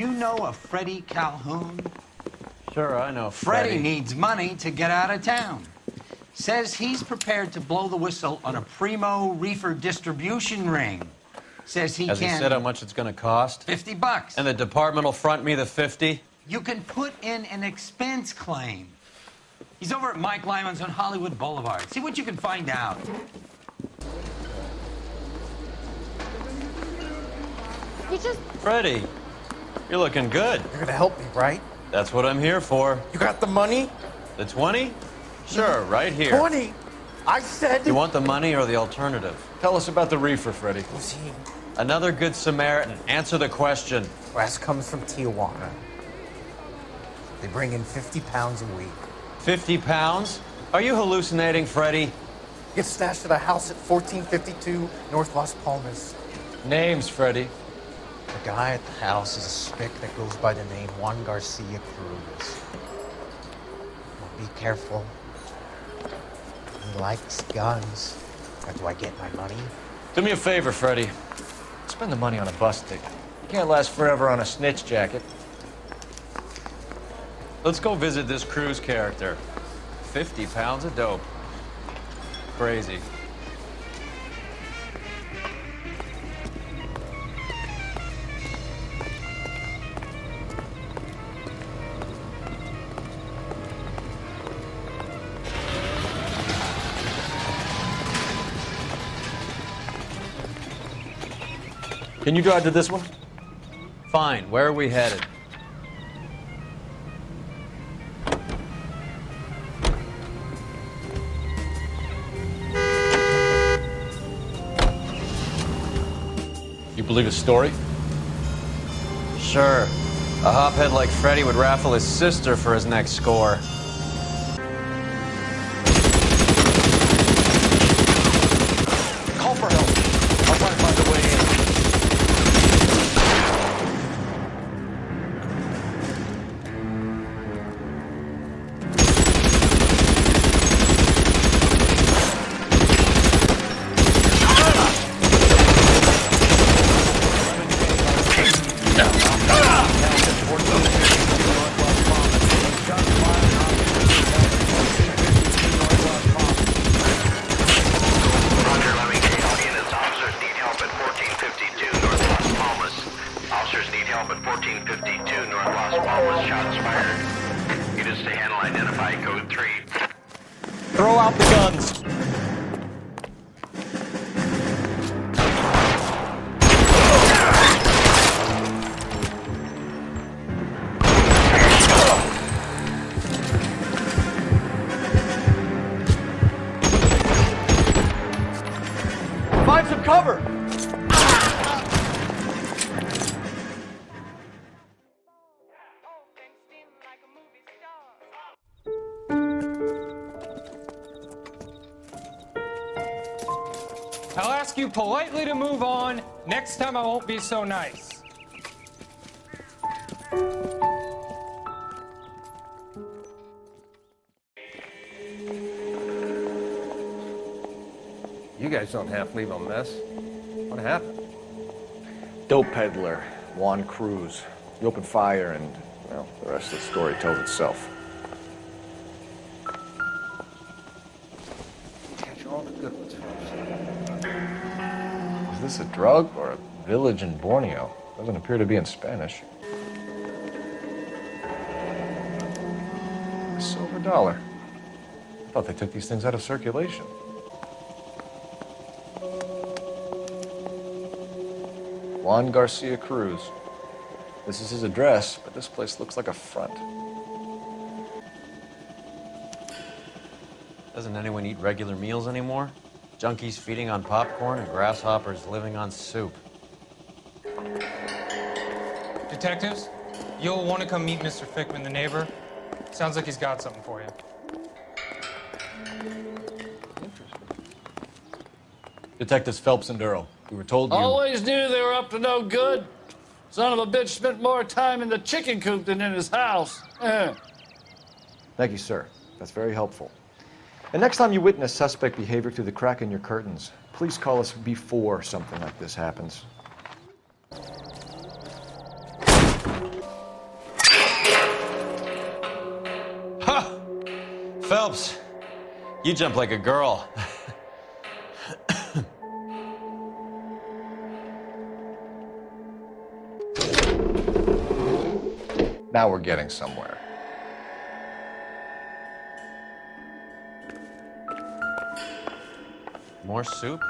you know a Freddie Calhoun? Sure, I know Freddie needs money to get out of town. Says he's prepared to blow the whistle on a primo Reefer distribution ring. Says he Has can... he said how much it's going to cost? $50. And the department will front me the 50? You can put in an expense claim. He's over at Mike Lyman's on Hollywood Boulevard. See what you can find out. He just... Freddie, you're looking good. You're gonna help me, right? That's what I'm here for. You got the money? The 20? Sure, right here. 20? I said... You want the money or the alternative? Tell us about the Reefer, Freddie. Who's he? Another good Samaritan. Answer the question. Brass comes from Tijuana. They bring in 50 pounds a week. 50 pounds? Are you hallucinating, Freddie? Gets stashed at a house at 1452 North Las Palmas. Names, Freddie. The guy at the house is a spick that goes by the name Juan Garcia Cruz. Well, be careful. He likes guns. How do I get my money? Do me a favor, Freddie. Spend the money on a bus ticket. You can't last forever on a snitch jacket. Let's go visit this Cruz character. 50 pounds of dope. Crazy. Can you drive to this one? Fine. Where are we headed? You believe his story? Sure. A hophead like Freddie would raffle his sister for his next score. Call for help. I'll try to find a way in. Throw out the guns. Find some cover. I'll ask you politely to move on. Next time I won't be so nice. You guys don't half leave a mess. What happened? Dope peddler, Juan Cruz. He opened fire and, well, the rest of the story tells itself. Catch all the good ones first. Is this a drug or a village in Borneo? Doesn't appear to be in Spanish. A silver dollar. I thought they took these things out of circulation. Juan Garcia Cruz. This is his address, but this place looks like a front. Doesn't anyone eat regular meals anymore? Junkies feeding on popcorn and grasshoppers living on soup. Detectives, you'll want to come meet Mr. Fickman, the neighbor. Sounds like he's got something for you. Detectives Phelps and Durrell. We were told you... Always knew they were up to no good. Son of a bitch spent more time in the chicken coop than in his house. Thank you, sir. That's very helpful. And next time you witness suspect behavior through the crack in your curtains, please call us before something like this happens. Phelps, you jump like a girl. Now we're getting somewhere. More soup?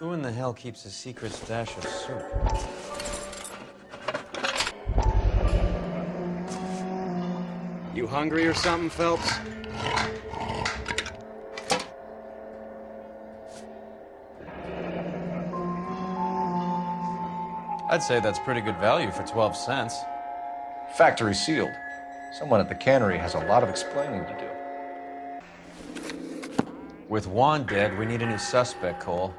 Who in the hell keeps a secret stash of soup? You hungry or something, Phelps? I'd say that's pretty good value for 12 cents. Factory sealed. Someone at the cannery has a lot of explaining to do. With Juan dead, we need a new suspect, Cole.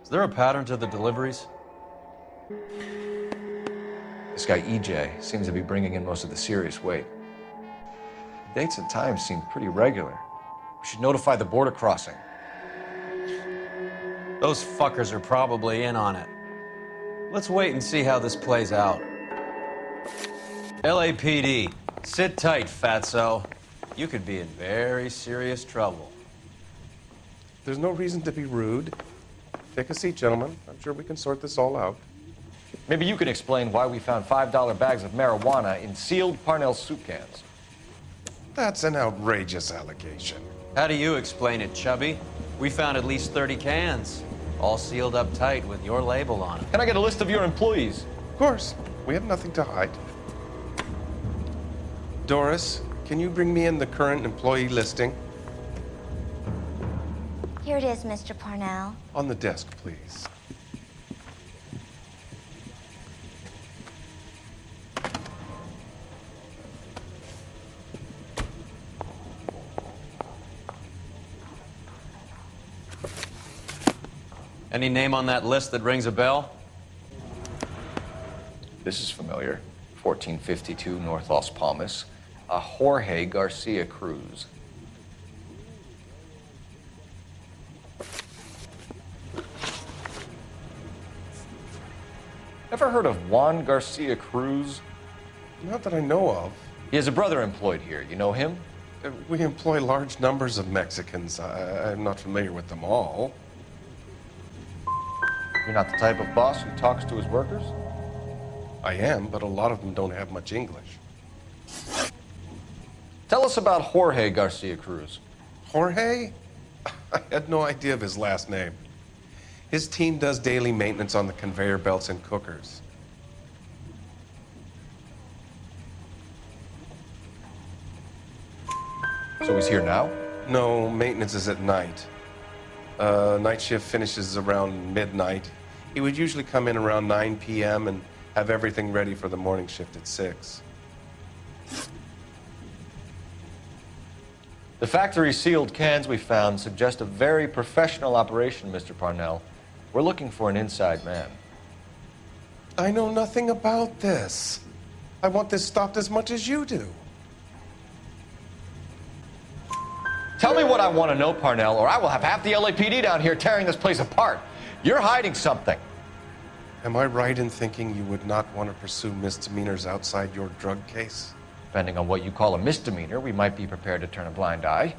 Is there a pattern to the deliveries? This guy EJ seems to be bringing in most of the serious weight. Dates and times seem pretty regular. We should notify the border crossing. Those fuckers are probably in on it. Let's wait and see how this plays out. LAPD, sit tight, fatso. You could be in very serious trouble. There's no reason to be rude. Take a seat, gentlemen. I'm sure we can sort this all out. Maybe you can explain why we found $5 bags of marijuana in sealed Parnell soup cans. That's an outrageous allegation. How do you explain it, Chubby? We found at least 30 cans, all sealed up tight with your label on them. Can I get a list of your employees? Of course, we have nothing to hide. Doris, can you bring me in the current employee listing? Here it is, Mr. Parnell. On the desk, please. Any name on that list that rings a bell? This is familiar. 1452 North Las Palmas. A Jorge Garcia Cruz. Ever heard of Juan Garcia Cruz? Not that I know of. He has a brother employed here. You know him? We employ large numbers of Mexicans. I'm not familiar with them all. You're not the type of boss who talks to his workers? I am, but a lot of them don't have much English. Tell us about Jorge Garcia Cruz. Jorge? I had no idea of his last name. His team does daily maintenance on the conveyor belts and cookers. So he's here now? No, maintenance is at night. Night shift finishes around midnight. He would usually come in around 9 p.m. and have everything ready for the morning shift at 6. The factory sealed cans we found suggest a very professional operation, Mr. Parnell. We're looking for an inside man. I know nothing about this. I want this stopped as much as you do. Tell me what I want to know, Parnell, or I will have half the LAPD down here tearing this place apart. You're hiding something. Am I right in thinking you would not want to pursue misdemeanors outside your drug case? Depending on what you call a misdemeanor, we might be prepared to turn a blind eye.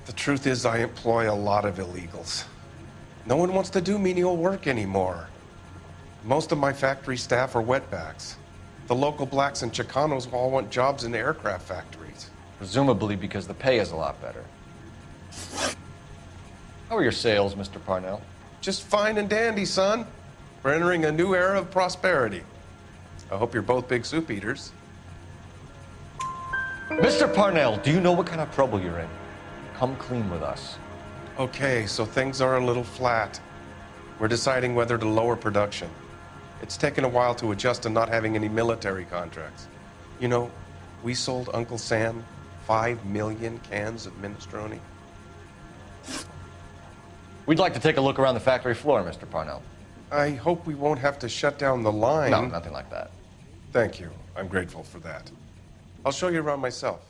The truth is, I employ a lot of illegals. No one wants to do menial work anymore. Most of my factory staff are wetbacks. The local blacks and Chicanos all want jobs in aircraft factories. Presumably because the pay is a lot better. How are your sales, Mr. Parnell? Just fine and dandy, son. We're entering a new era of prosperity. I hope you're both big soup eaters. Mr. Parnell, do you know what kind of trouble you're in? Come clean with us. Okay, so things are a little flat. We're deciding whether to lower production. It's taken a while to adjust to not having any military contracts. You know, we sold Uncle Sam 5 million cans of minestrone. We'd like to take a look around the factory floor, Mr. Parnell. I hope we won't have to shut down the line. No, nothing like that. Thank you. I'm grateful for that. I'll show you around myself.